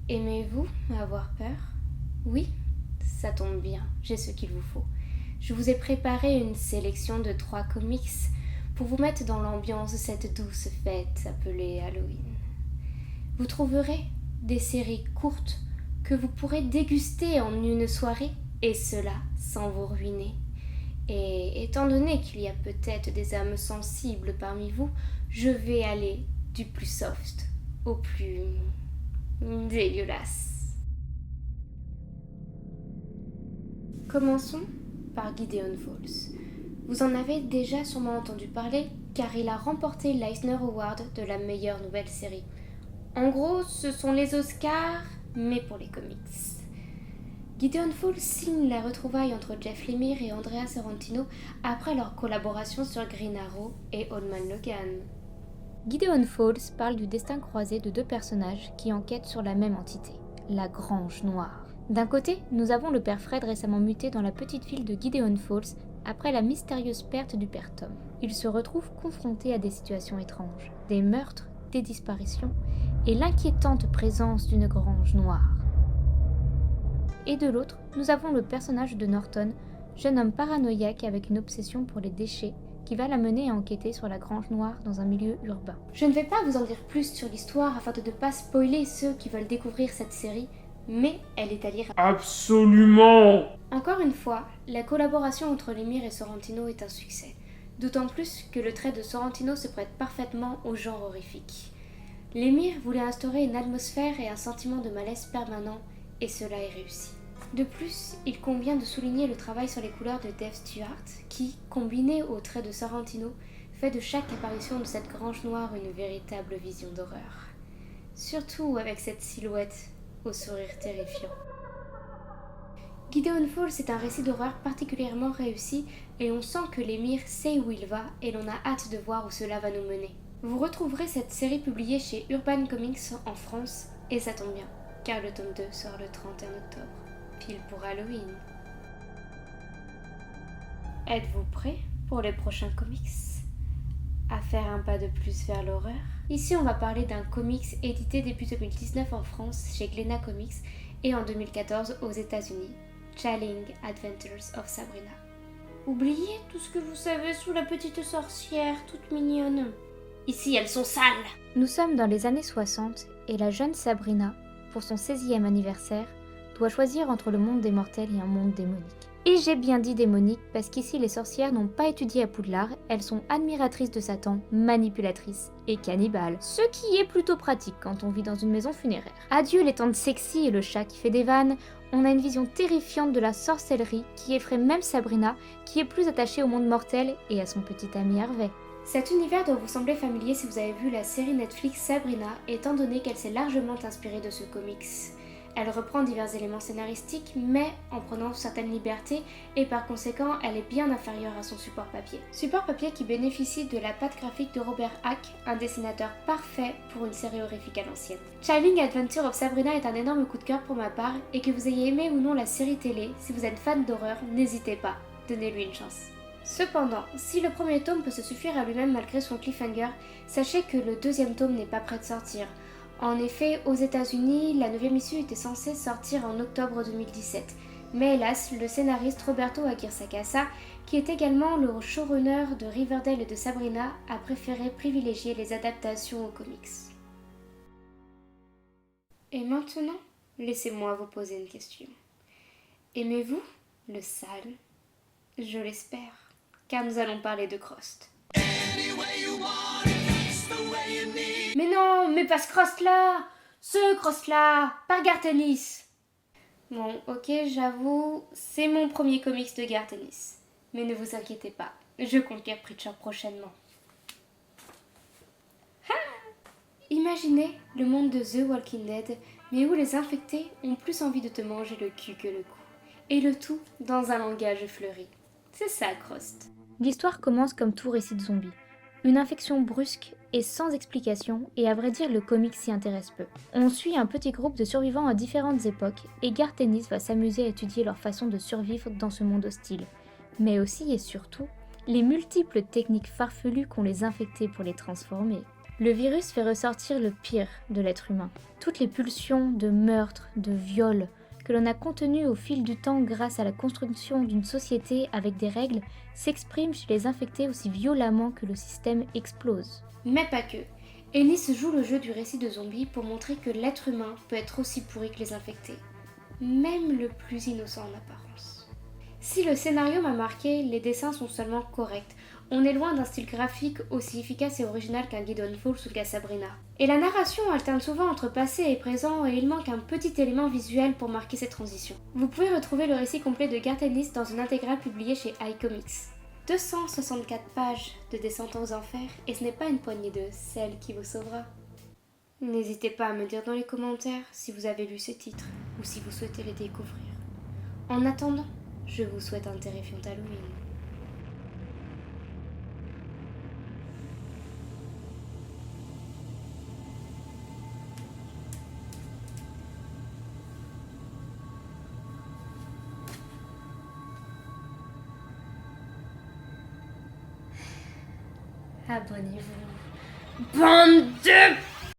Aimez-vous avoir peur? Oui, ça tombe bien, j'ai ce qu'il vous faut. Je vous ai préparé une sélection de 3 comics pour vous mettre dans l'ambiance de cette douce fête appelée Halloween. Vous trouverez des séries courtes que vous pourrez déguster en une soirée, et cela sans vous ruiner. Et étant donné qu'il y a peut-être des âmes sensibles parmi vous, je vais aller du plus soft au plus dégueulasse. Commençons par Gideon Falls. Vous en avez déjà sûrement entendu parler car il a remporté l'Eisner Award de la meilleure nouvelle série. En gros, ce sont les Oscars, mais pour les comics. Gideon Falls signe la retrouvaille entre Jeff Lemire et Andrea Sorrentino après leur collaboration sur Green Arrow et Old Man Logan. Gideon Falls parle du destin croisé de 2 personnages qui enquêtent sur la même entité, la Grange Noire. D'un côté, nous avons le père Fred récemment muté dans la petite ville de Gideon Falls après la mystérieuse perte du père Tom. Il se retrouve confronté à des situations étranges, des meurtres, des disparitions et l'inquiétante présence d'une Grange Noire. Et de l'autre, nous avons le personnage de Norton, jeune homme paranoïaque avec une obsession pour les déchets, qui va l'amener à enquêter sur la Grange Noire dans un milieu urbain. Je ne vais pas vous en dire plus sur l'histoire afin de ne pas spoiler ceux qui veulent découvrir cette série, mais elle est à lire Absolument! Encore une fois, la collaboration entre Lemire et Sorrentino est un succès, d'autant plus que le trait de Sorrentino se prête parfaitement au genre horrifique. Lemire voulait instaurer une atmosphère et un sentiment de malaise permanent, et cela est réussi. De plus, il convient de souligner le travail sur les couleurs de Dave Stewart, qui, combiné aux traits de Sorrentino, fait de chaque apparition de cette Grange Noire une véritable vision d'horreur. Surtout avec cette silhouette au sourire terrifiant. Gideon Falls est un récit d'horreur particulièrement réussi et on sent que Lemire sait où il va et l'on a hâte de voir où cela va nous mener. Vous retrouverez cette série publiée chez Urban Comics en France et ça tombe bien, car le tome 2 sort le 31 octobre, pile pour Halloween. Êtes-vous prêts pour les prochains comics? À faire un pas de plus vers l'horreur? Ici on va parler d'un comics édité début 2019 en France chez Glénat Comics et en 2014 aux États-Unis, Chilling Adventures of Sabrina. Oubliez tout ce que vous savez sur la petite sorcière toute mignonne. Ici elles sont sales! Nous sommes dans les années 60 et la jeune Sabrina, pour son 16e anniversaire, doit choisir entre le monde des mortels et un monde démonique. Et j'ai bien dit démonique parce qu'ici les sorcières n'ont pas étudié à Poudlard, elles sont admiratrices de Satan, manipulatrices et cannibales. Ce qui est plutôt pratique quand on vit dans une maison funéraire. Adieu les tantes sexy et le chat qui fait des vannes, on a une vision terrifiante de la sorcellerie qui effraie même Sabrina, qui est plus attachée au monde mortel et à son petit ami Harvey. Cet univers doit vous sembler familier si vous avez vu la série Netflix Sabrina, étant donné qu'elle s'est largement inspirée de ce comics. Elle reprend divers éléments scénaristiques, mais en prenant certaines libertés, et par conséquent, elle est bien inférieure à son support papier. Support papier qui bénéficie de la patte graphique de Robert Hack, un dessinateur parfait pour une série horrifique à l'ancienne. Chilling Adventure of Sabrina est un énorme coup de cœur pour ma part, et que vous ayez aimé ou non la série télé, si vous êtes fan d'horreur, n'hésitez pas, donnez-lui une chance. Cependant, si le premier tome peut se suffire à lui-même malgré son cliffhanger, sachez que le deuxième tome n'est pas prêt de sortir. En effet, aux États-Unis, la 9e issue était censée sortir en octobre 2017. Mais hélas, le scénariste Roberto Aguirre Sacasa, qui est également le showrunner de Riverdale et de Sabrina, a préféré privilégier les adaptations aux comics. Et maintenant, laissez-moi vous poser une question. Aimez-vous le sale? Je l'espère, car nous allons parler de Crost. Mais non, mais pas ce Crost-là! Ce Crost-là! Par Garth Ennis! Bon, ok, j'avoue, c'est mon premier comics de Garth Ennis. Mais ne vous inquiétez pas, je compte lire Preacher prochainement. Ha! Imaginez le monde de The Walking Dead, mais où les infectés ont plus envie de te manger le cul que le cou. Et le tout dans un langage fleuri. C'est ça, Crost. L'histoire commence comme tout récit de zombies. Une infection brusque et sans explication, et à vrai dire le comic s'y intéresse peu. On suit un petit groupe de survivants à différentes époques, et Garth Ennis va s'amuser à étudier leur façon de survivre dans ce monde hostile. Mais aussi et surtout, les multiples techniques farfelues qu'ont les infectés pour les transformer. Le virus fait ressortir le pire de l'être humain. Toutes les pulsions de meurtre, de viol, que l'on a contenues au fil du temps grâce à la construction d'une société avec des règles, s'expriment chez les infectés aussi violemment que le système explose. Mais pas que. Ennis joue le jeu du récit de zombies pour montrer que l'être humain peut être aussi pourri que les infectés, même le plus innocent en apparence. Si le scénario m'a marqué, les dessins sont seulement corrects. On est loin d'un style graphique aussi efficace et original qu'un Gideon Falls ou qu'un Sabrina. Et la narration alterne souvent entre passé et présent et il manque un petit élément visuel pour marquer cette transition. Vous pouvez retrouver le récit complet de Garth Ennis dans une intégrale publiée chez iComics. 264 pages de descente aux enfers et ce n'est pas une poignée de sel qui vous sauvera. N'hésitez pas à me dire dans les commentaires si vous avez lu ces titres ou si vous souhaitez les découvrir. En attendant, je vous souhaite un terrifiant Halloween. Abonnez-vous. Bande de